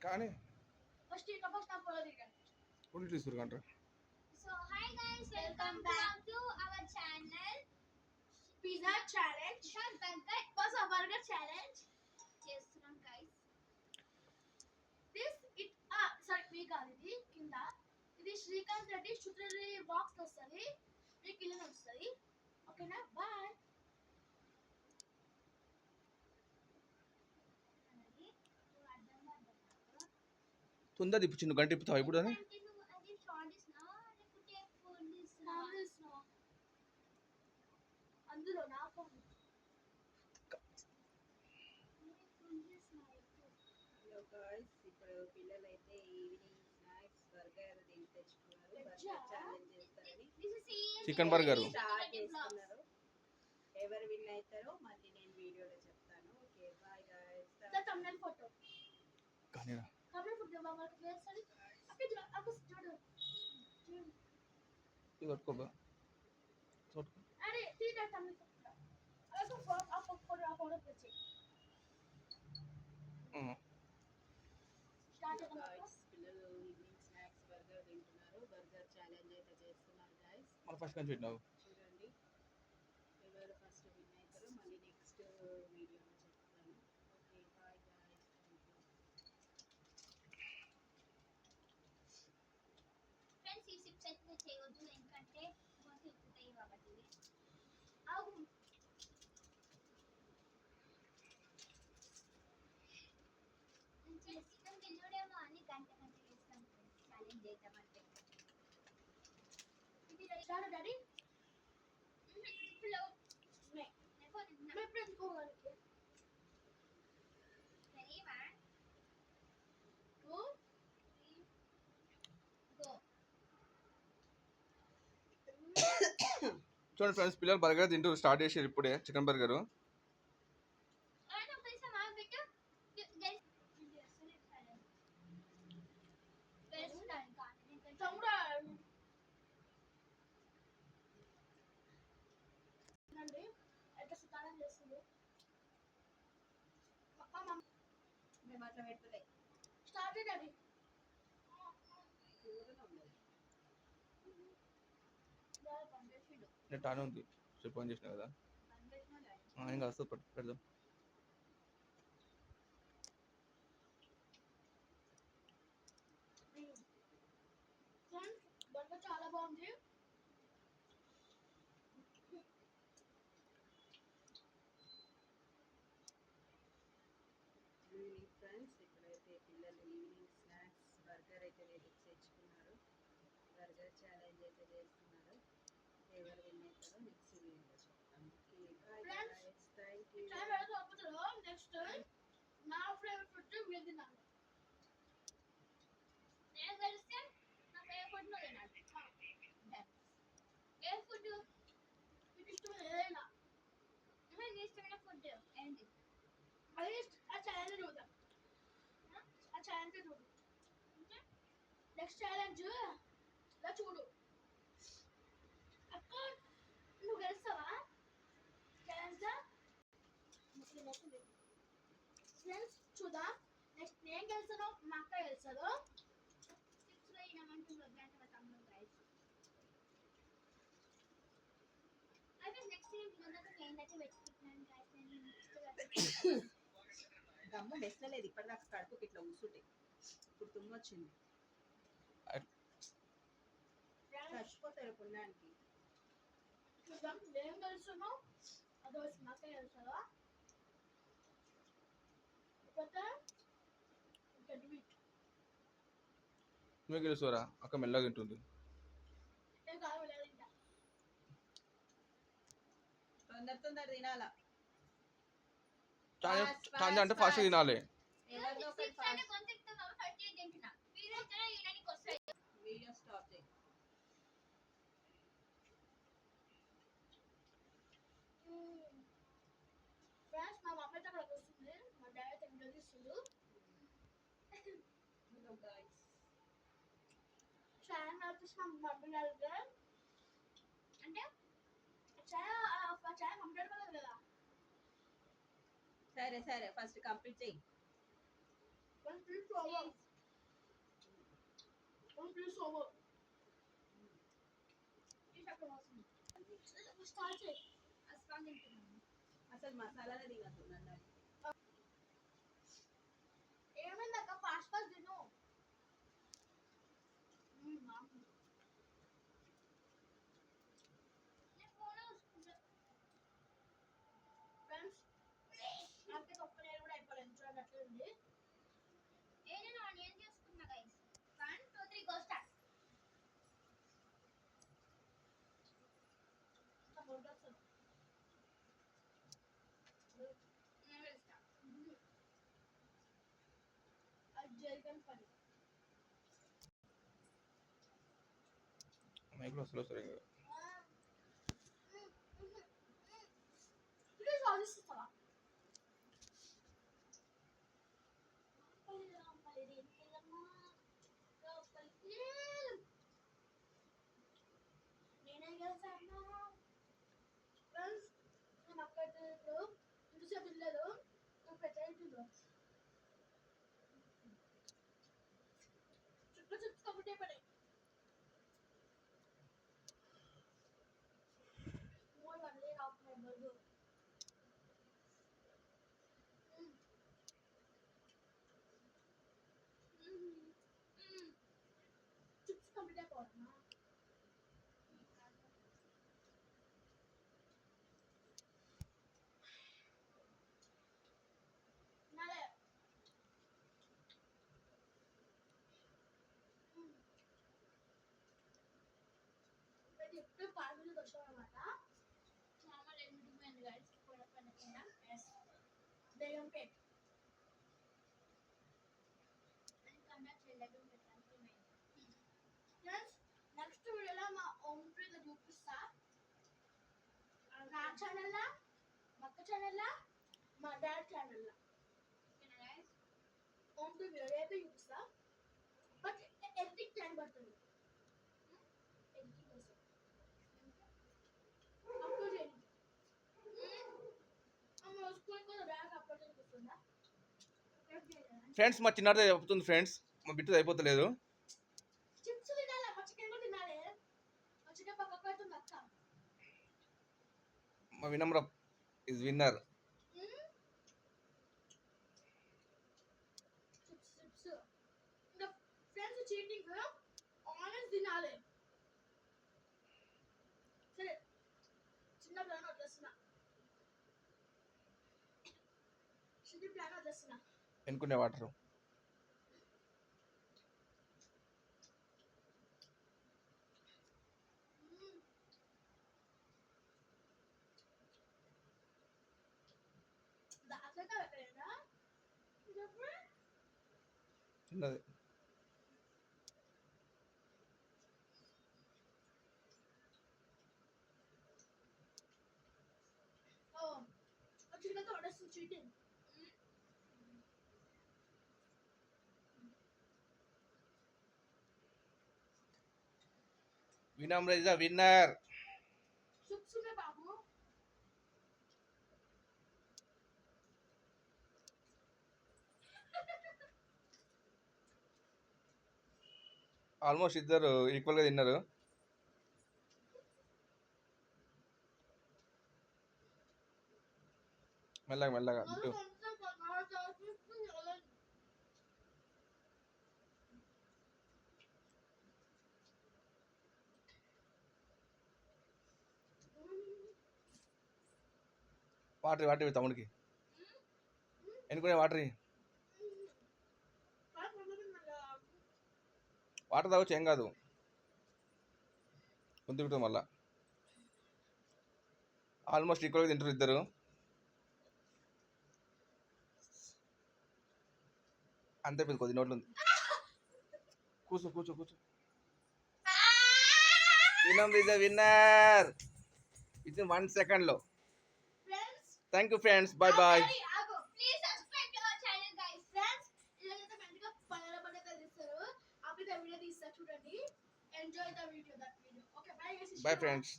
కానీ ఫస్ట్ నా ఫాలో దిగండి. ఉండి తీసుకుంటారు. So hi guys, welcome back to our channel pizza challenge bus burger challenge చేస్తున్నాం guys. దిస్ ఇట్ సారీ మీ కాదు ఇది కింద ఇది శ్రీకాంత్ రెడ్డి శుక్రవారి బాక్స్ వస్తుంది మీకు ఇలా వస్తుంది ఓకేనా బాయ్ అనేది నువ్వు అర్థం కాదు తొందర తిప్పు చిన్న గంట తిప్పుతావు ఇప్పుడు అని అంటే నువ్వు అది షార్ట్ ఇస్తున్నా లేకపోతే ఫోన్ ఇస్తున్నా అందులో నాకు హలో గాయ్స్, ఇప్పుడు పిల్లలు అయితే ఈవినింగ్ స్నాక్స్ బర్గర్ దీన్ని తెచ్చుకున్నారు. బర్గర్ ఛాలెంజ్ చేస్తారని చికెన్ బర్గర్ స్టార్ట్ చేస్తున్నారు. ఎవరు విన్ అవుతారో మళ్ళీ నేను వీడియోలో చెప్తాను. Okay bye guys. Tamil photo కానీ తమిళ ఫోటో బాబాకి వేస్తాడు అక్కడ చూడు ఇది పట్టుకోబా అరే తీరా తమిళ ఫోటో ఆ ఫోటో వచ్చి స్టార్ట్ చేద్దాం గాయ్స్, పిల్లలు ఈవినింగ్ స్నాక్స్ బర్గర్ తింటున్నారు. బర్గర్ ఛాలెంజ్ అయితే చేస్తున్నారు గాయ్స్. మన ఫస్ట్ నుంచి పెట్టినావు చూడండి ఎవరు ఫస్ట్ విన్ అవుతారో మళ్ళీ నెక్స్ట్ వీడియోలో చెప్తాను. Okay bye guys. ఫ్రెండ్స్ ఈ సిప్స్ అయితే చేయవద్దు ఎందుకంటే గొంతు ఎక్కుతాయి కాబట్టి అవును నేను చేస్తాం తినడేమో అని గంట చేస్తాం ఛాలెంజ్ చేద్దామంటే ఇది స్టార్ట్ డాడీ ఇప్పుడు మే ఫోన్ మే ఫ్రెండ్స్ కోవాలి రెడీ వన్ టూ గో. చూడండి ఫ్రెండ్స్, పిల్లలు బర్గర్ తింటూ స్టార్ట్ చేసారు ఇప్పుడే చికెన్ బర్గర్. అయినా కొంచెం ఆగబెట్టు గైస్ వేస్తున్నాను కానీ తమ్ముడు అండి ఎట్లా సుతానం చేస్తుంది మేము అట్లా పెట్టలే. స్టార్ట్ డాడీ దూరంగా ఉండదు. పంపేసిండు నేను టానే ఉంది చెప్పు అని చేసిన కదా ఇంకా వస్తుంది పెడదాం. ఫ్రెండ్స్ బర్గర్ చాలా బాగుంది ఈవినింగ్ ఫ్రెండ్స్, ఇప్పుడైతే పిల్లలు ఈవినింగ్ స్నాక్స్ బర్గర్ అయితే తెచ్చుకున్నారు. బర్గర్ ఛాలెంజ్ అయితే చేస్తున్నారు. ఎవరు విన్ అవుతారో నెక్స్ట్ వీడియోలో చెప్తాను. Okay bye guys, thank you. చాలా పెడతా అప్పుడులో నెక్స్ట్ నా ఫేవరెట్ ఫుడ్ మీరు తిన్నాను నేను కలిస్తే నా ఫేవరెట్ ఫుడ్ తినాలి ఏ ఫుడ్ మీకు ఇష్టం ఏదైనా నీ ఇష్టమైన ఫుడ్ ఏంటి అది ఆ ఛాలెంజ్ చూద్దాం ఆ ఛాలెంజ్ చూడు నెక్స్ట్ ఛాలెంజ్ ఇలా చూడు అక్క నువ్వు గెలుస్తావా ఛాలెంజ్ ఫ్రెండ్స్ చూద్దాం నెక్స్ట్ నేను గెలుస్తాను మా అక్క గెలుస్తాడు సిక్స్లో ఈయనమంటున్నారు గంట తమ్ముడు గైస్ అయితే నెక్స్ట్ నేను ముందుకు ఏంటంటే పెట్టుకుంటున్నాను గైస్ నేను నెక్స్ట్ గమ్ము మెస్సలేదు ఇప్పటిదాకా కడుపుకి ఇట్లా కూర్చుంటే. ఇప్పుడు తుమ్మొచ్చింది. చచ్చిపోతారు పుణ్యానికి. చూద్దాం నేను గెలుస్తాను అదో మా అక్క గెలుస్తావా నువ్వే గెలుస్తారా అక్క మెల్లగా తింటుంది. నేను కాదు లేదు ఇంకా తొందర తినాలా. ఛాలెంజ్ అంటే ఫాస్ట్ తినాలి. ఎవరిదో ఒకటి సిక్స్ అంటే కొంత ఎక్కువ కాబట్టి 30 తింటున్నా వీడియో అయితే ఈయనకి వస్తాయి వీడియో స్టాప్ చేయి. ఫ్రెండ్స్ మా మమ్మీ అయితే అక్కడికి వస్తుంది మా డాడీ అయితే ఇంట్లో తీస్తుండు హలో గాయ్స్, ఛానల్ వచ్చేసి మా మమ్మీ గారికి అంటే ఛానల్ కంప్లీట్ కదా సరే ఫస్ట్ కంప్లీట్ చెయ్యి. One piece over. One piece over. Please అక్కడ వస్తుంది. స్టార్ట్ చేయి. అస్పాన్ తింటున్నాను. అసలు మసాలానే తినద్దు నన్ను. ఏమైంది అక్క ఫాస్ట్ ఫాస్ట్ తిను. నేను ఫోన్ చూసుకుంటా. ఫ్రెండ్స్ నాకు ఒక్క నేను కూడా అయిపోలేదు చూడండి అట్లా ఉంది. నేను ఆనియన్ చేసుకున్నా గైస్. 1 2 3 go start. ఇంకా బొడ్డు వస్తుంది. నేను వెళ్తా. అది జరిగిన పని. మైక్లో స్లో సరిగా ప్లీజ్ ఆలోచిస్తావా? నేనే గెలిచాను. ఫ్రెండ్స్ నేను అక్కడికి ఇప్పుడు ఇంతసేపు వెళ్ళలేదు. ఇప్పుడు పెట్టేసిండు. చుట్టూ చుట్టూ ఒకటే పడే. మూడు వందలే రాకున్నాయి బరువు. చిప్స్ కంప్లీట్ అయిపోతున్నా. నాలే ఇప్పుడు ఎప్పుడు పార్టీలు వచ్చామన్నమాట. మామూలు ఎండిపోయింది గైస్. కూడా పైన బేగం పేట్. కన్నా చెల్లెలు పెట్టడానికి ఫ్రెండ్స్ నెక్స్ట్ వీడియోలో మా ఓమ్ ఫ్రీగా చూపిస్తా. నా ఛానల్లో, మా అక్క ఛానల్లో, మా డాడ్ ఛానల్లో ఓమ్ ఫ్రీ వీడియో రేపే చూపిస్తా. బట్ ఎడిటింగ్ టైం పడుతుంది. ఎడిటింగ్ కోసం అప్లోడ్ చేయండి. స్కూల్కి కూడా బ్యాగ్ అప్లోడ్ చేస్తుందా? ఫ్రెండ్స్ మా చిన్నది చెప్తుంది ఫ్రెండ్స్, మా బిట్టు అయిపోతలేదు. చిప్స్ తినాలి, మచ్చికాయ కూడా తినాలి. మచ్చికాయ పక్కకు అవుతుంది అక్క. మా వినమ్ర ఇస్ విన్నర్. చిప్స్ ఇంకా ఫ్రెండ్స్ చీటింగ్ ఆనియన్స్ తినాలి. సరే చిన్న ప్లాన్ వదిలేస్తున్నా. చిన్న ప్లాన్ వదిలేస్తున్నా. ఎన్నుకునే వాటర్ దాకా ఎక్కడైనా చిన్నది. చిన్నతో వదిలేస్తుంది cheating. Vinamra is the winner. Chips ఉన్నాయి బాబు. ఆల్మోస్ట్ ఇద్దరు ఈక్వల్ గా తిన్నారు. మెల్లగా మెల్లగా బిట్టు. వాటర్ వాటర్ తమ్ముడికి ఎన్నుకునే వాటర్ వాటర్ తాగొచ్చు, ఏం కాదు. కొంత మళ్ళా ఆల్మోస్ట్ ఈక్వల్గా తింటారు ఇద్దరు. అంతే పెద్ద కొద్ది నోట్లు ఉంది. కూర్చో కూర్చో కూర్చో. Vinamra is the winner within 1 సెకండ్లో. Thank you friends, bye bye. Please subscribe to our channel guys. Friends ఇలాగైతే మంచిగా పల్లెల పల్లె కలిస్తారు. అప్పుడు వీడియో తీస్తా చూడండి. Enjoy the video. That video. Okay bye guys. Bye friends.